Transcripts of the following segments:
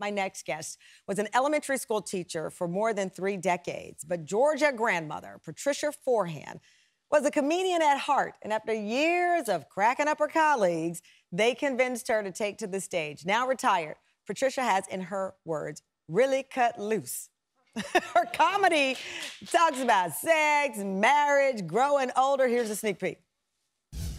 My next guest was an elementary school teacher for more than 3 decades, but Georgia grandmother Patricia Forehand was a comedian at heart, and after years of cracking up her colleagues, they convinced her to take to the stage. Now retired, Patricia has, in her words, really cut loose. Her comedy talks about sex, marriage, growing older. Here's a sneak peek.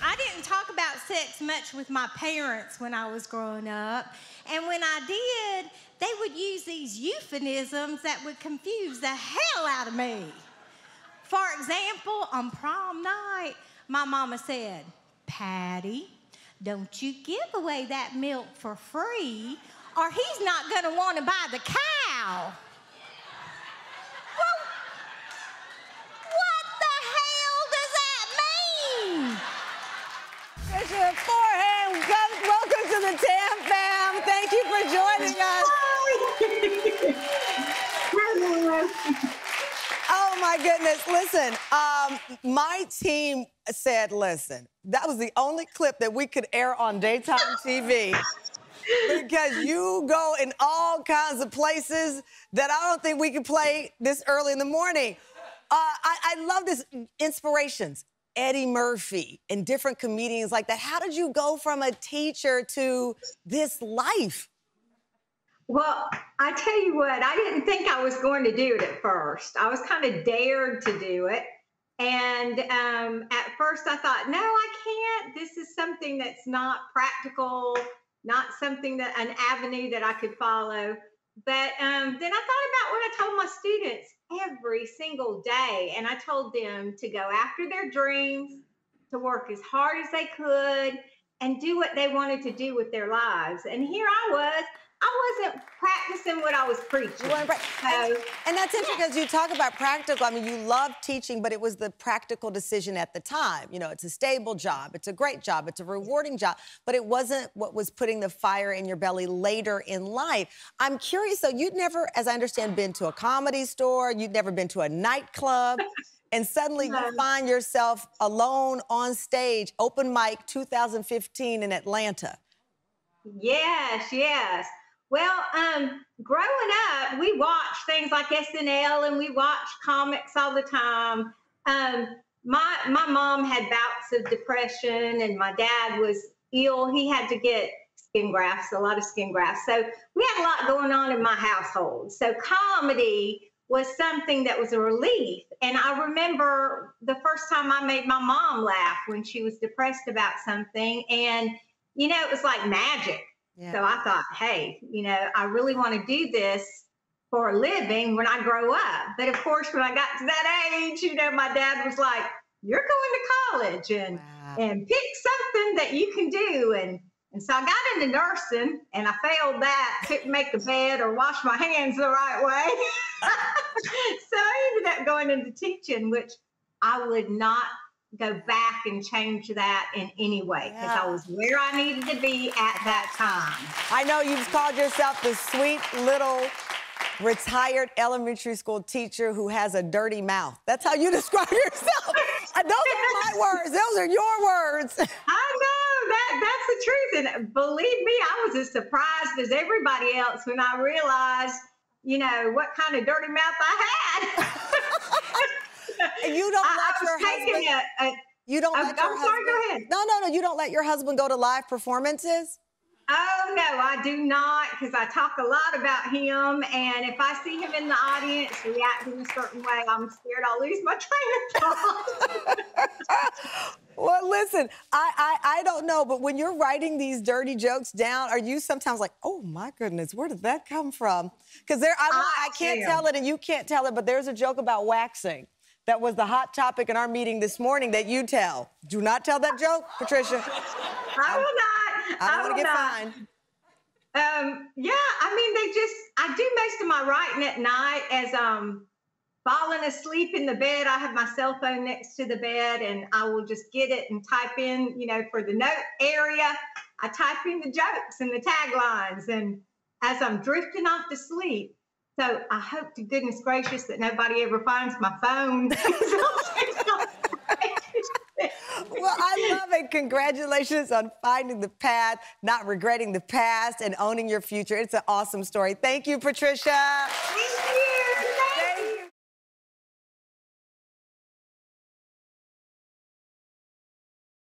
I didn't talk about sex much with my parents when I was growing up. And when I did, they would use these euphemisms that would confuse the hell out of me. For example, on prom night, my mama said, "Patty, don't you give away that milk for free, or he's not gonna wanna buy the cow." Well, what the hell does that mean? Patricia Forehand, welcome to the Tam fam. Thank you for joining us. Oh, my goodness. Listen, my team said, listen, that was the only clip that we could air on daytime TV because you go in all kinds of places that I don't think we could play this early in the morning. I love this inspirations. Eddie Murphy and different comedians like that. How did you go from a teacher to this life? Well, I tell you what, I didn't think I was going to do it at first. I was kind of dared to do it. And at first I thought, no, I can't. This is something that's not practical, not something that an avenue that I could follow. But then I thought about what I told my students every single day. And I told them to go after their dreams, to work as hard as they could, and do what they wanted to do with their lives. And here I wasn't practicing what I was preaching. And that's interesting because you talk about practical. I mean, you love teaching, but it was the practical decision at the time. You know, it's a stable job. It's a great job. It's a rewarding job. But it wasn't what was putting the fire in your belly later in life. I'm curious, though, you'd never, as I understand, been to a comedy store. You'd never been to a nightclub. And suddenly you find yourself alone on stage, open mic 2015 in Atlanta. Yes, yes. Well, growing up, we watched things like SNL and we watched comics all the time. My mom had bouts of depression and my dad was ill. He had to get skin grafts, a lot of skin grafts. So we had a lot going on in my household. So comedy was something that was a relief. And I remember the first time I made my mom laugh when she was depressed about something. And, you know, it was like magic. Yeah. So I thought, hey, you know, I really want to do this for a living when I grow up. But of course, when I got to that age, you know, my dad was like, you're going to college and pick something that you can do. And so I got into nursing and I failed that, couldn't make a bed or wash my hands the right way. So I ended up going into teaching, which I would not go back and change that in any way because I was where I needed to be at that time. I know you've called yourself the sweet little retired elementary school teacher who has a dirty mouth. That's how you describe yourself. Those are my words. Those are your words. I know. That's the truth. And believe me, I was as surprised as everybody else when I realized, you know, what kind of dirty mouth I had. And you don't let your husband. You don't let your husband. Sorry, go ahead. No. You don't let your husband go to live performances? Oh, no, I do not, because I talk a lot about him. And if I see him in the audience reacting a certain way, I'm scared I'll lose my train of thought. Well, listen, I don't know, but when you're writing these dirty jokes down, are you sometimes like, oh, my goodness, where did that come from? Because I can't tell it and you can't tell it, but there's a joke about waxing. That was the hot topic in our meeting this morning that you tell. Do not tell that joke, Patricia. I will not. I don't want to get fined. Yeah, I mean, I do most of my writing at night as falling asleep in the bed. I have my cell phone next to the bed and I will just get it and type in, you know, for the note area, I type in the jokes and the taglines. And as I'm drifting off to sleep, so I hope to goodness gracious that nobody ever finds my phone. Well, I love it. Congratulations on finding the path, not regretting the past, and owning your future. It's an awesome story. Thank you, Patricia.